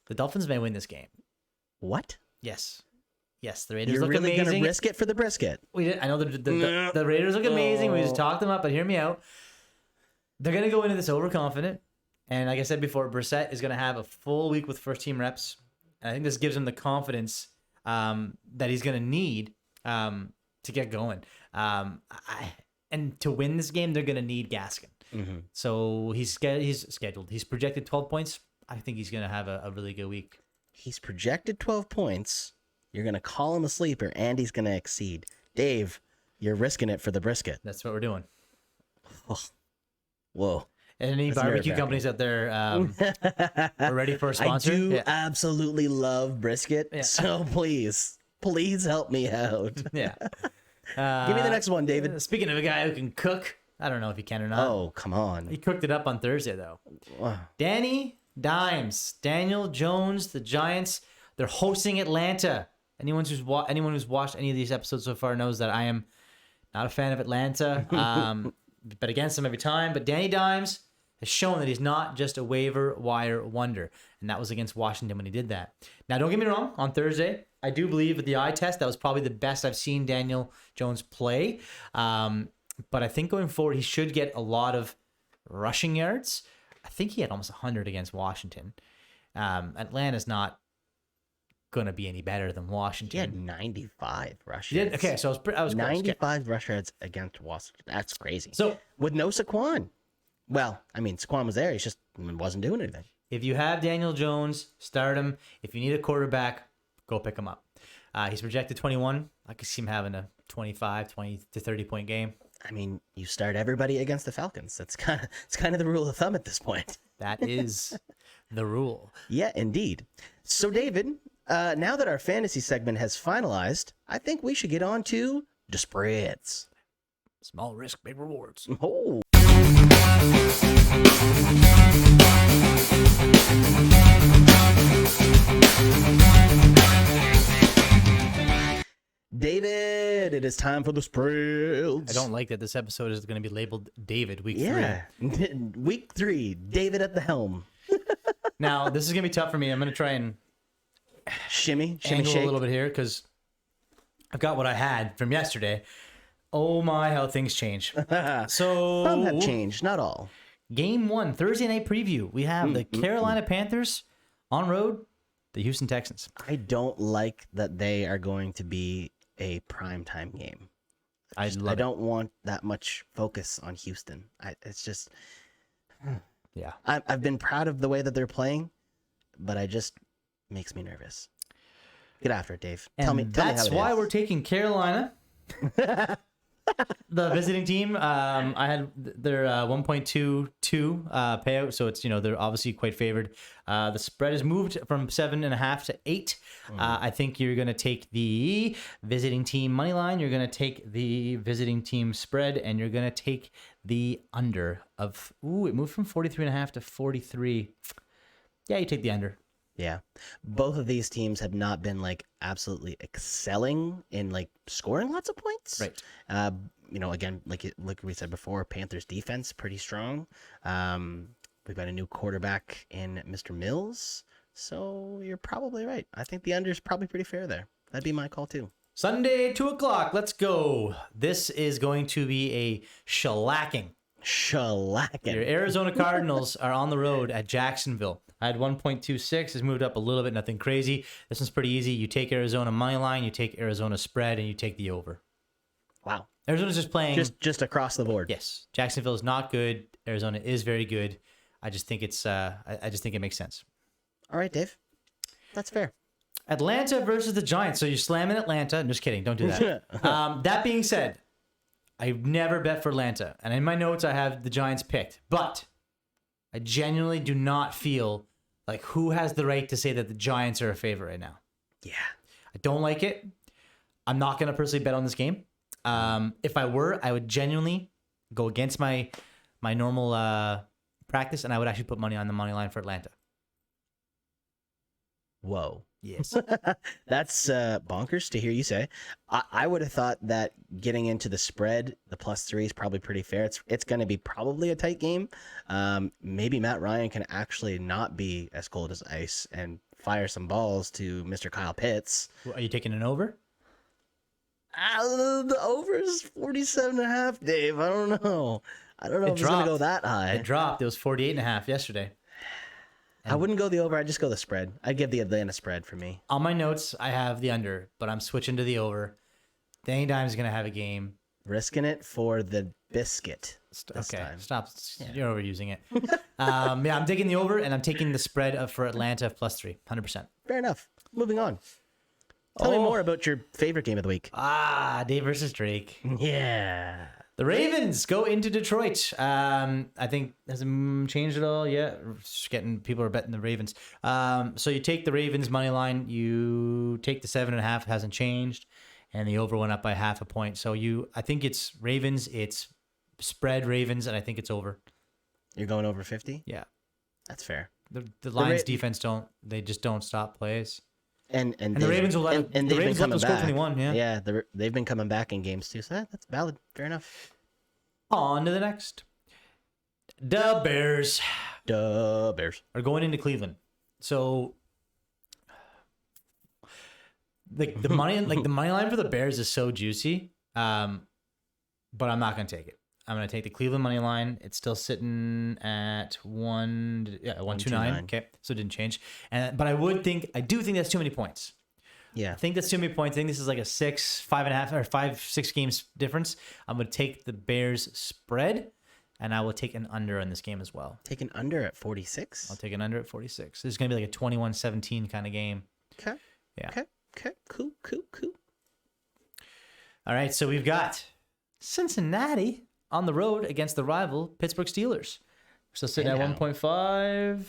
The Dolphins may win this game. What? Yes, the Raiders look really amazing. Gonna risk it for the brisket? I know the Raiders look amazing. We just talked them up, but hear me out. They're going to go into this overconfident. And like I said before, Brissett is going to have a full week with first-team reps. I think this gives him the confidence that he's going to need to get going. And to win this game, they're going to need Gaskin. Mm-hmm. So he's scheduled. He's projected 12 points. I think he's going to have a really good week. He's projected 12 points. You're going to call him a sleeper, and he's going to exceed. Dave, you're risking it for the brisket. That's what we're doing. Oh. Whoa. Any barbecue companies out there are ready for a sponsor? I do absolutely love brisket, so please Please help me out. Yeah. Give me the next one, David. Speaking of a guy who can cook, I don't know if he can or not. Oh, come on. He cooked it up on Thursday, though. Wow. Danny Dimes, Daniel Jones, the Giants, they're hosting Atlanta. Anyone who's watched any of these episodes so far knows that I am not a fan of Atlanta, but against them every time. But Danny Dimes has shown that he's not just a waiver wire wonder, and that was against Washington when he did that. Now, don't get me wrong. On Thursday, I do believe with the eye test, that was probably the best I've seen Daniel Jones play. But I think going forward, he should get a lot of rushing yards. I think he had almost 100 against Washington. Atlanta's not going to be any better than Washington. He had 95 rush yards. Okay, so I was 95 rush yards against Washington. That's crazy. So with no Saquon. Well, I mean, Saquon was there. He just wasn't doing anything. If you have Daniel Jones, start him. If you need a quarterback, go pick him up. He's projected 21. I could see him having a 25, 20 to 30 point game. I mean, you start everybody against the Falcons. That's kind of the rule of thumb at this point. That is the rule. Yeah, indeed. So, David, now that our fantasy segment has finalized, I think we should get on to the spreads. Small risk, big rewards. Oh. David, it is time for the spreads. I don't like that this episode is going to be labeled David week 3. Yeah, week 3, David at the helm. Now, this is going to be tough for me. I'm going to try and shimmy, angle shake a little bit here because I've got what I had from yesterday. Oh my, how things change. So some have changed, not all. Game 1, Thursday night preview. We have the Carolina Panthers on road, the Houston Texans. I don't like that they are going to be a primetime game. I don't want that much focus on Houston. It's just, yeah. I've been proud of the way that they're playing, but it just makes me nervous. Get after it, Dave. Tell me how that's why we're taking Carolina. The visiting team, I had their 1.22 payout, so it's they're obviously quite favored. The spread is moved from 7.5 to 8. I think you're going to take the visiting team money line. You're going to take the visiting team spread, and you're going to take the under of. It moved from 43.5 to 43. Yeah, you take the under. Yeah, both of these teams have not been absolutely excelling in scoring lots of points. Right. Again, like we said before, Panthers defense pretty strong. We've got a new quarterback in Mr. Mills, so you're probably right. I think the under is probably pretty fair there. That'd be my call too. Sunday, 2:00. Let's go. This is going to be a shellacking. Your Arizona Cardinals are on the road at Jacksonville. I had 1.26. It's moved up a little bit. Nothing crazy. This one's pretty easy. You take Arizona money line, you take Arizona spread, and you take the over. Wow. Arizona's just playing just across the board. Yes. Jacksonville is not good. Arizona is very good. I just think it's I just think it makes sense. All right, Dave. That's fair. Atlanta versus the Giants. So you're slamming Atlanta. I'm just kidding. Don't do that. That being said, I never bet for Atlanta. And in my notes, I have the Giants picked. But I genuinely do not feel like who has the right to say that the Giants are a favorite right now. Yeah. I don't like it. I'm not going to personally bet on this game. If I were, I would genuinely go against my normal practice, and I would actually put money on the money line for Atlanta. Whoa. Yes. That's bonkers to hear you say. I would have thought that getting into the spread, the +3 is probably pretty fair. It's going to be probably a tight game. Maybe Matt Ryan can actually not be as cold as ice and fire some balls to Mr. Kyle Pitts. Are you taking an over? The over is 47.5, Dave. I don't know. If it's going to go that high. It dropped. It was 48.5 yesterday. I wouldn't go the over. I'd just go the spread. I'd give the Atlanta spread for me. On my notes, I have the under, but I'm switching to the over. Danny Dimes is going to have a game. Risking it for the biscuit. Okay, stop. Yeah. You're overusing it. I'm taking the over, and I'm taking the spread for Atlanta of +3, 100%. Fair enough. Moving on. Tell me more about your favorite game of the week. Dave versus Drake. Yeah. The Ravens go into Detroit. I think hasn't changed at all yet. People are betting the Ravens. So you take the Ravens money line. You take the 7.5. It hasn't changed, and the over went up by 0.5 point. So I think it's Ravens. It's spread Ravens, and I think it's over. You're going over 50? Yeah, that's fair. The Lions defense just don't stop plays. And the Ravens will let and the they've Ravens been let coming them score back. 21. Yeah. They've been coming back in games too. So that's valid. Fair enough. On to the next. The Bears. The Bears Are going into Cleveland. So the money line for the Bears is so juicy. But I'm not gonna take it. I'm gonna take the Cleveland money line. It's still sitting at 129. Okay, so it didn't change. But I do think that's too many points. Yeah, I think that's too many points. I think this is like a 5.5 or 5-6 games difference. I'm gonna take the Bears spread, and I will take an under in this game as well. Take an under at 46. I'll take an under at 46. This is gonna be like a 21-17 kind of game. Okay. Yeah. Okay. Cool. All right, so we've got Cincinnati on the road against the rival Pittsburgh Steelers. We're still sitting at 1.5.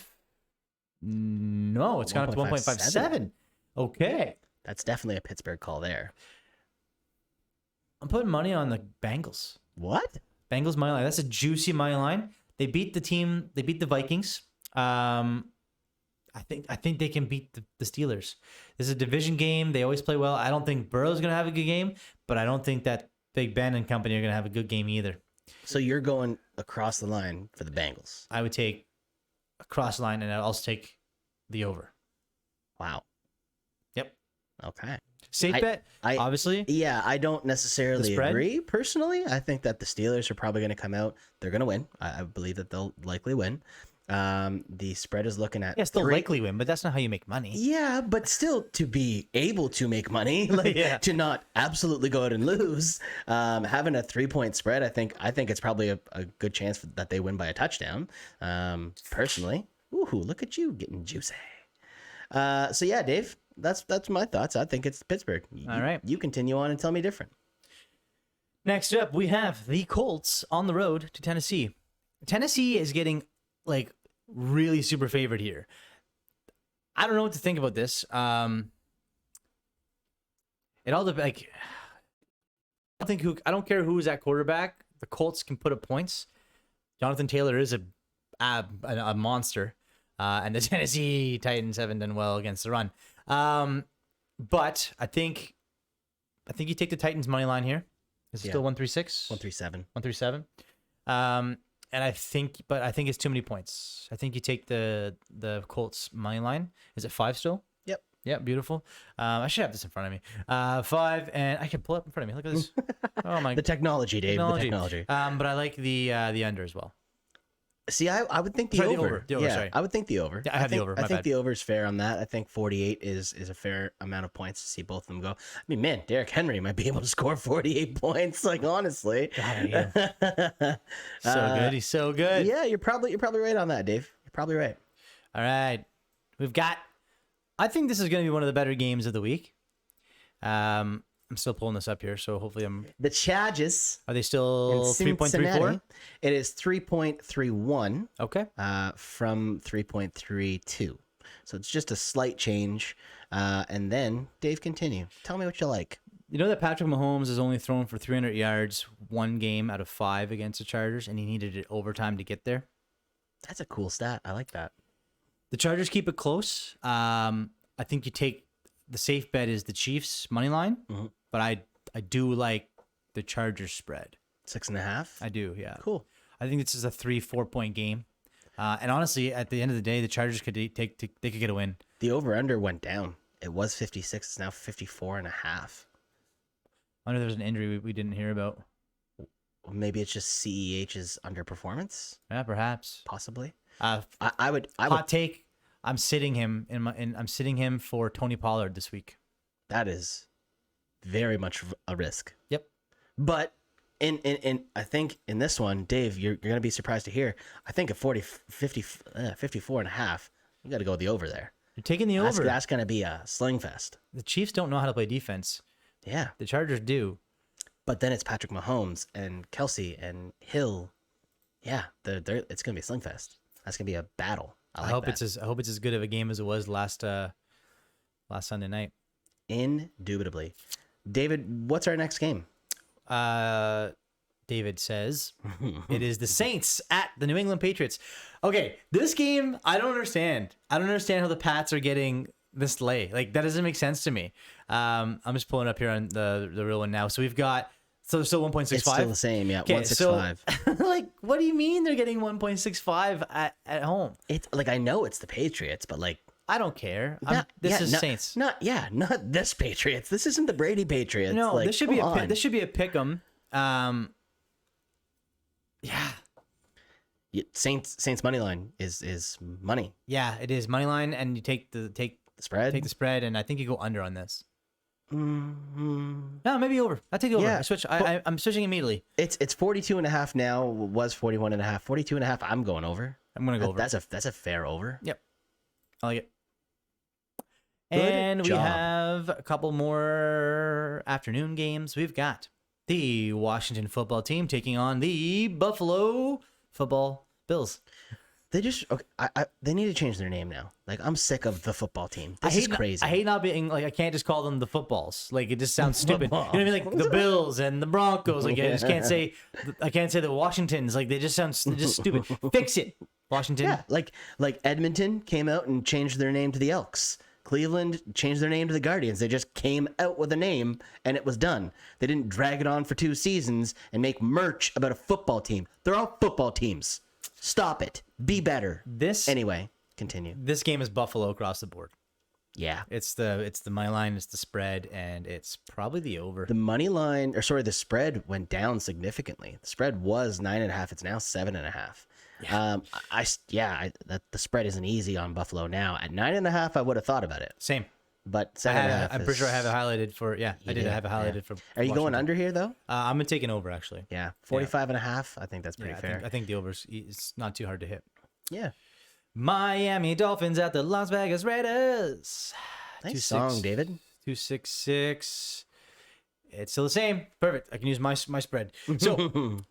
No, it's gone up to 1.57. Okay. That's definitely a Pittsburgh call there. I'm putting money on the Bengals. What? Bengals money line. That's a juicy money line. They beat the Vikings. I think they can beat the Steelers. This is a division game. They always play well. I don't think Burrow's going to have a good game, but I don't think that Big Ben and company are going to have a good game either. So you're going across the line for the Bengals. I would take across the line, and I'd also take the over. Wow. Yep. Okay. Safe bet, obviously. Yeah, I don't necessarily agree personally. I think that the Steelers are probably going to come out. They're going to win. I believe that they'll likely win. The spread is looking at they'll likely win, but that's not how you make money. Yeah, but still to be able to make money, to not absolutely go out and lose. Having a 3-point spread, I think it's probably a good chance that they win by a touchdown. Personally, ooh, look at you getting juicy. So yeah, Dave, that's my thoughts. I think it's Pittsburgh. All right, you continue on and tell me different. Next up, we have the Colts on the road to Tennessee. Tennessee is getting really super favored here. I don't know what to think about this. It all depends. I don't care who's at quarterback. The Colts can put up points. Jonathan Taylor is a monster, and the Tennessee Titans haven't done well against the run. But I think you take the Titans money line here. Is it still 136? 137. 137. And I think it's too many points. I think you take the Colts money line. Is it 5 still? Yep. Yeah, beautiful. I should have this in front of me. 5, and I can pull it up in front of me. Look at this. Oh my! The technology, Dave. The technology. But I like the under as well. See, I would think the over. The over, yeah, sorry. I would think the over. Yeah, I have the over. I think the over is fair on that. I think 48 is a fair amount of points to see both of them go. I mean, man, Derrick Henry might be able to score 48 points. Like, honestly. God, so good. He's so good. Yeah, you're probably right on that, Dave. You're probably right. All right. I think this is going to be one of the better games of the week. I'm still pulling this up here, so hopefully The Chargers. Are they still 3.34? It is 3.31. Okay. From 3.32. So it's just a slight change. And then, Dave, continue. Tell me what you like. You know that Patrick Mahomes has only thrown for 300 yards one game out of 5 against the Chargers, and he needed it overtime to get there? That's a cool stat. I like that. The Chargers keep it close. I think you take the safe bet is the Chiefs money line, but I do like the Chargers spread. 6.5. I do, yeah. Cool. I think this is a 3-4 point game, and honestly, at the end of the day, the Chargers could get a win. The over under went down. It was 56. It's now 54.5. I know there was an injury we didn't hear about. Maybe it's just CEH's underperformance. Yeah, perhaps. Possibly. I would take. I'm sitting him I'm sitting him for Tony Pollard this week. That is very much a risk. Yep. But in I think in this one, Dave, you're going to be surprised to hear. I think at 54.5, you got to go with the over there. You're taking the over. That's going to be a sling fest. The Chiefs don't know how to play defense. Yeah. The Chargers do. But then it's Patrick Mahomes and Kelsey and Hill. Yeah, it's gonna be a slingfest. That's gonna be a battle. I hope it's as good of a game as it was last Sunday night. Indubitably. David, what's our next game? David says it is the Saints at the New England Patriots. Okay, this game I don't understand. I don't understand how the Pats are getting this lay. Like, that doesn't make sense to me. I'm just pulling up here on the real one now. So we've got still 1.65. It's still the same, yeah. 165. So, like, what do you mean they're getting 1.65 at home? It's like, I know it's the Patriots, but like, I don't care. This is Saints. Not this Patriots. This isn't the Brady Patriots. No, like, this should be a pick 'em. Yeah. Saints money line is money. Yeah, it is money line, and you take the spread. Take the spread, and I think you go under on this. Mm-hmm. No, maybe over. I take it over. Yeah. I switch. I'm switching immediately. It's 42.5 now. Was 41.5. 42.5. I'm going over. I'm gonna go over. That's a fair over. Yep. I like it. Good and job. We have a couple more afternoon games. We've got the Washington football team taking on the Buffalo football Bills. They just they need to change their name now. Like, I'm sick of the football team. This is crazy. I hate not being like, I can't just call them the footballs. Like, it just sounds stupid. You know what I mean? Like the Bills and the Broncos. Like, I just can't say. I can't say the Washingtons. Like, they just sound just stupid. Fix it, Washington. Yeah, like Edmonton came out and changed their name to the Elks. Cleveland changed their name to the Guardians. They just came out with a name and it was done. They didn't drag it on for 2 seasons and make merch about a football team. They're all football teams. Stop it. Be better. Anyway, continue. This game is Buffalo across the board. Yeah. It's the money line, it's the spread, and it's probably the over. The money line, the spread went down significantly. The spread was 9.5. It's now 7.5. Yeah. The spread isn't easy on Buffalo now. At 9.5, I would have thought about it. Same. But 7.5. I'm pretty sure I have it highlighted for. Yeah, I did have it highlighted for. Are you going under here though? I'm gonna take an over actually. Yeah, 45.5. I think that's pretty fair. I think the over is not too hard to hit. Yeah. Miami Dolphins at the Las Vegas Raiders. Nice song, David. 266. It's still the same. Perfect. I can use my spread. So,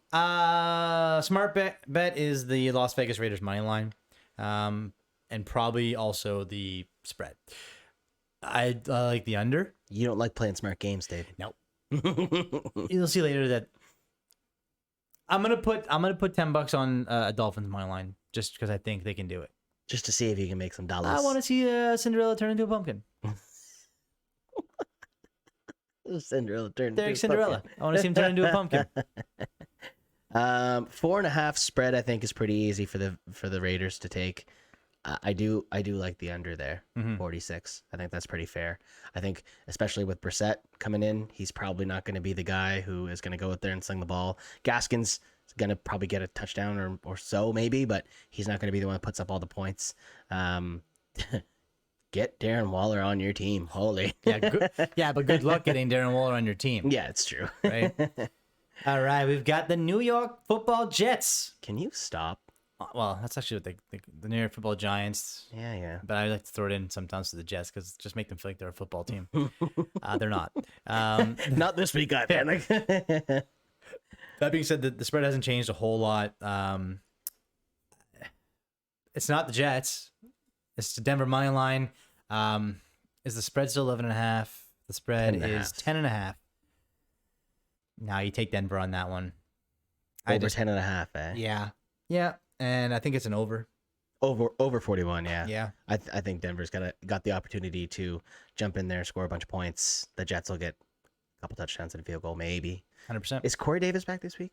smart bet is the Las Vegas Raiders money line, and probably also the spread. I like the under. You don't like playing smart games, Dave. No. You'll see later that I'm gonna put $10 on a Dolphins money line just because I think they can do it. Just to see if you can make some dollars. I want to see Cinderella turn into a pumpkin. Cinderella turned Derek Cinderella. I want to see him turn into a pumpkin. 4.5 spread, I think, is pretty easy for the Raiders to take. I do like the under there, 46. I think that's pretty fair. I think, especially with Brissett coming in, he's probably not going to be the guy who is going to go out there and sling the ball. Gaskin's going to probably get a touchdown or so, maybe, but he's not going to be the one that puts up all the points. Get Darren Waller on your team. Holy. But good luck getting Darren Waller on your team. Yeah, it's true. Right? All right, we've got the New York Football Jets. Can you stop? Well, that's actually what the New York Football Giants. Yeah. But I like to throw it in sometimes to the Jets because just make them feel like they're a football team. They're not. Not this week, I panic. That being said, the spread hasn't changed a whole lot. It's not the Jets. It's the Denver money line. Is the spread still 11.5? The spread is 10.5. Now you take Denver on that one. Over 10.5, eh? Yeah. And I think it's an over. Over 41, yeah. Yeah. I think Denver's got the opportunity to jump in there, score a bunch of points. The Jets will get a couple touchdowns and a field goal, maybe. 100%. Is Corey Davis back this week?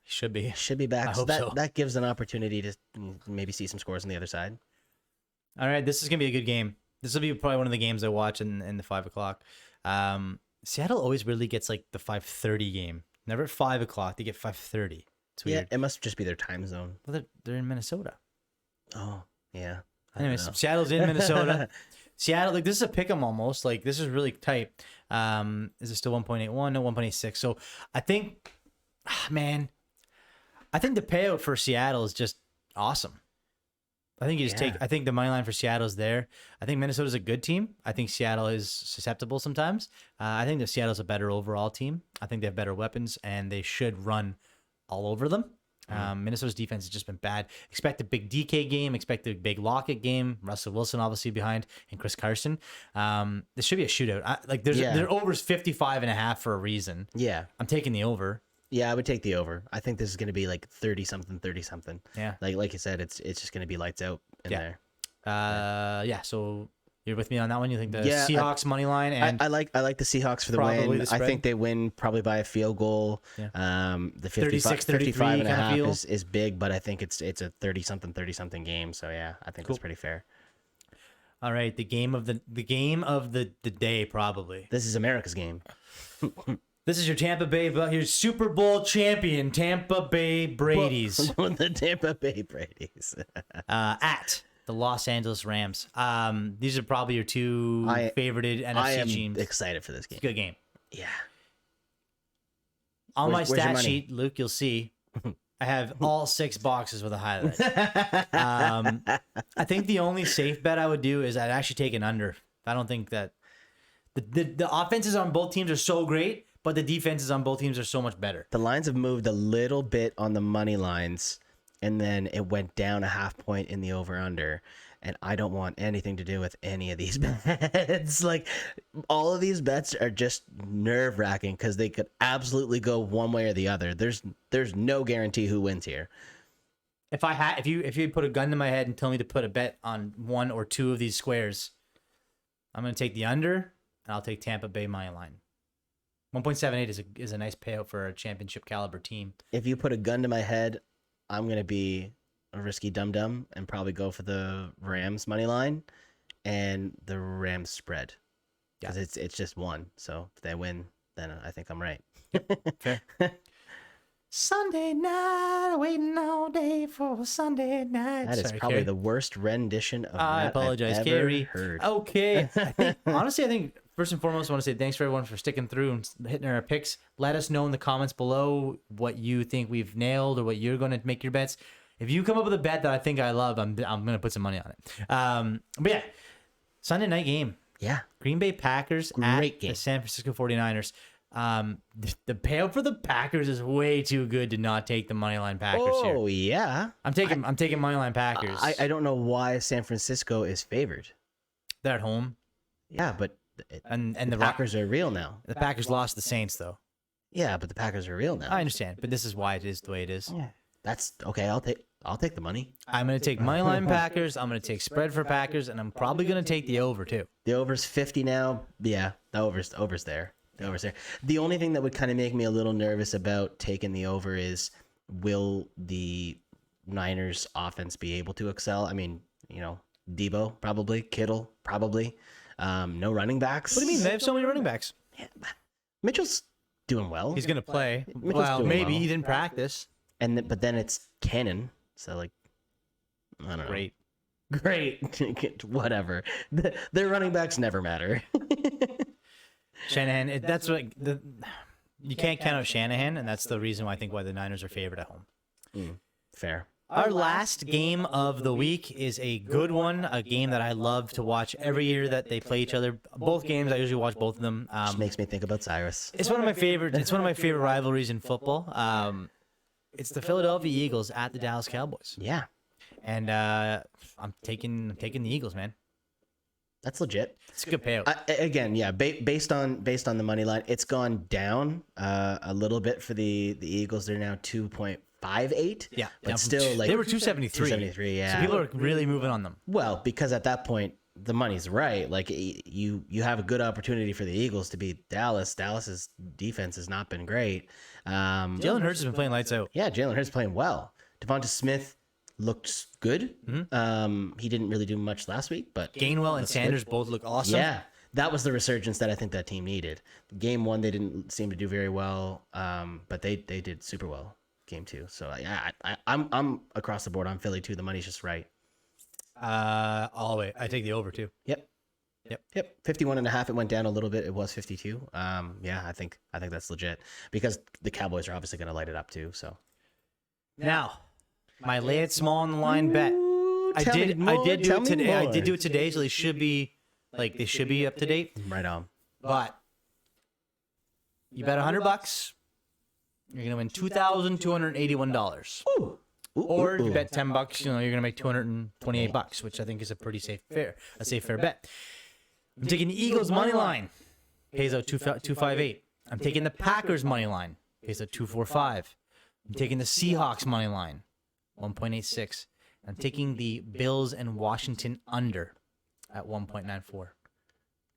He should be. Should be back. I hope so. That gives an opportunity to maybe see some scores on the other side. All right, this is going to be a good game. This will be probably one of the games I watch in the 5 o'clock. Seattle always really gets like the 5:30 game. Never at 5 o'clock. They get 5:30. It's weird. Yeah, it must just be their time zone. Well, they're in Minnesota. Oh, yeah. Anyways, Seattle's in Minnesota. Seattle, like, this is a pick 'em almost. Like, this is really tight. Is it still 1.81? No, 1.86. So I think, I think the payout for Seattle is just awesome. I think you just take. I think the money line for Seattle's there. I think Minnesota's a good team. I think Seattle is susceptible sometimes. I think that Seattle's a better overall team. I think they have better weapons, and they should run all over them. Minnesota's defense has just been bad. Expect a big DK game. Expect a big Lockett game. Russell Wilson obviously behind, and Chris Carson. This should be a shootout. Their over's 55.5 for a reason. Yeah, I'm taking the over. Yeah, I would take the over. I think this is going to be like 30-something. Yeah. Like you said, it's just going to be lights out in there. So you're with me on that one? You think the Seahawks money line? And I like the Seahawks for the win. I think they win probably by a field goal. Yeah. The 55 and a half is big, but I think it's a 30-something game. So yeah, I think that's pretty fair. All right, the game of the day probably. This is America's game. This is your Tampa Bay, your Super Bowl champion, Tampa Bay Brady's. The Tampa Bay Brady's. At the Los Angeles Rams. These are probably your two favorited NFC teams. I'm excited for this game. It's a good game. Yeah. On my stat sheet, Luke, you'll see I have all 6 boxes with a highlight. I think the only safe bet I would do is I'd actually take an under. I don't think that the offenses on both teams are so great, but the defenses on both teams are so much better. The lines have moved a little bit on the money lines, and then it went down a half point in the over-under, and I don't want anything to do with any of these bets. Like, all of these bets are just nerve-wracking because they could absolutely go one way or the other. There's no guarantee who wins here. If you put a gun to my head and tell me to put a bet on 1 or 2 of these squares, I'm going to take the under, and I'll take Tampa Bay money line. 1.78 is a nice payout for a championship caliber team. If you put a gun to my head, I'm going to be a risky dum-dum and probably go for the Rams money line and the Rams spread. Because it's just 1. So if they win, then I think I'm right. Fair. Sunday night, waiting all day for Sunday night. That is probably the worst rendition of I apologize, I've ever Carrie. heard. Okay. Honestly, I think first and foremost, I want to say thanks for everyone for sticking through and hitting our picks. Let us know in the comments below what you think we've nailed or what you're going to make your bets. If you come up with a bet that I think I love, I'm going to put some money on it. But yeah, Sunday night game. Yeah. Green Bay Packers Great at game. the San Francisco 49ers. The payout for the Packers is way too good to not take the moneyline Packers here. Oh, yeah. I'm taking moneyline Packers. I don't know why San Francisco is favored. They're at home. Yeah, but the Packers are real now. The Packers lost the Saints, though. Yeah, but the Packers are real now. I understand, but this is why it is the way it is. Yeah. That's okay. I'll take the money. I'm going to take moneyline Packers. I'm going to take spread for Packers, and I'm probably going to take the over too. The over's 50 now. Yeah, the over's there. The over's there. The only thing that would kind of make me a little nervous about taking the over is, will the Niners offense be able to excel? I mean, Debo probably, Kittle probably. No running backs. What do you mean? They have so many running backs. Yeah, Mitchell's doing well. He's going to play. Mitchell's doing maybe well. he didn't practice. But then it's Cannon. So I don't know. Great. Whatever. Their running backs never matter. Shanahan. That's what you can't count out Shanahan, and that's the reason why the Niners are favored at home. Fair. Our last game of the week is a good one, a game that I love to watch every year that they play each other. Both games, I usually watch both of them. Just makes me think about Cyrus. It's one of my favorite. It's one of my favorite rivalries in football. It's the Philadelphia Eagles at the Dallas Cowboys. Yeah, and I'm taking the Eagles, man. That's legit. It's a good payout. Again, yeah. Based on the money line, it's gone down a little bit for the Eagles. They're now 2.58. Yeah, but still, they were 273. 273. Yeah. So people are really moving on them. Well, because at that point the money's right. Like you have a good opportunity for the Eagles to beat Dallas. Dallas's defense has not been great. Jalen Hurts has been playing lights out. Yeah, Jalen Hurts playing well. Devonta Smith looked good. Mm-hmm. He didn't really do much last week, but Gainwell and Sanders both look awesome. Yeah, that was the resurgence that I think that team needed. Game 1, they didn't seem to do very well, but they did super well. Game 2, so yeah, I'm across the board on Philly too. The money's just right. All the way. I take the over too. Yep. 51.5. It went down a little bit. It was 52. Yeah, I think that's legit because the Cowboys are obviously going to light it up too. So now, my lay it small on the line bet. I did do it today. I did do it today, so they should be up to date. Right on. But you bet $100, you're gonna win $2,281. Ooh. Or if you bet $10, you're gonna make $228, which I think is a pretty safe fair bet. I'm taking the Eagles money line, pays out 258. I'm taking the Packers money line, pays out 245. I'm taking the Seahawks money line, 1.86. I'm taking the Bills and Washington under at 1.94.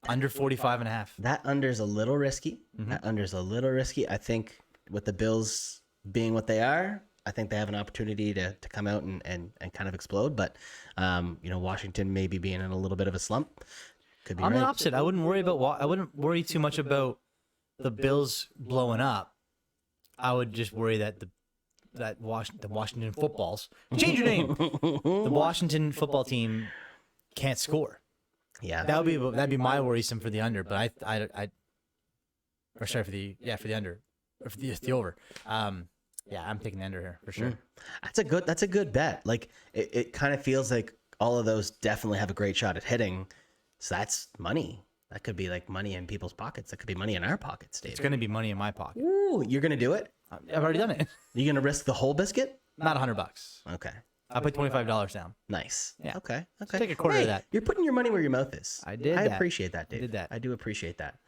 Under 45.5. That under is a little risky. Mm-hmm. That under is a little risky. I think with the Bills being what they are, I think they have an opportunity to come out and kind of explode. But, Washington maybe being in a little bit of a slump. Could be I'm right. the opposite. I wouldn't worry too much about the Bills blowing up. I would just worry that the Washington footballs, change your name, the Washington football team can't score. Yeah, that'd be my worrisome for the under. But for the under or for the over. Yeah, I'm taking the under here for sure. That's a good bet. Like it kind of feels like all of those definitely have a great shot at hitting. So that's money. That could be like money in people's pockets. That could be money in our pockets, Dave. It's going to be money in my pocket. Ooh, you're going to do it? I've already done it. You're going to risk the whole biscuit? Not $100. Okay. I put $25 down. Nice. Yeah. Okay. So take a quarter of that. You're putting your money where your mouth is. I did. I appreciate that, Dave. I did that. I do appreciate that.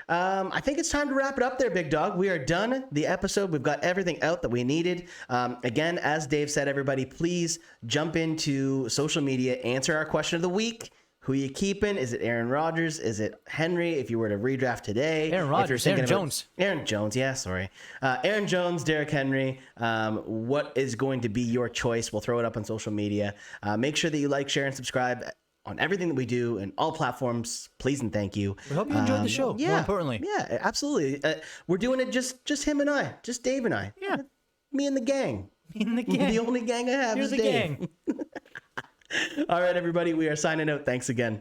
I think it's time to wrap it up there, big dog. We are done the episode. We've got everything out that we needed. Again, as Dave said, everybody, please jump into social media, answer our question of the week. Who are you keeping? Is it Aaron Rodgers? Is it Henry? If you were to redraft today, Aaron Rodgers, Aaron Jones. Aaron Jones, yeah, sorry. Aaron Jones, Derrick Henry. What is going to be your choice? We'll throw it up on social media. Make sure that you like, share, and subscribe on everything that we do and all platforms. Please and thank you. We hope you enjoyed the show. Yeah, more importantly. Yeah, absolutely. We're doing it just him and I, just Dave and I. Yeah, me and the gang. Me and the gang. The only gang I have You're is the Dave. gang. All right, everybody, we are signing out. Thanks again.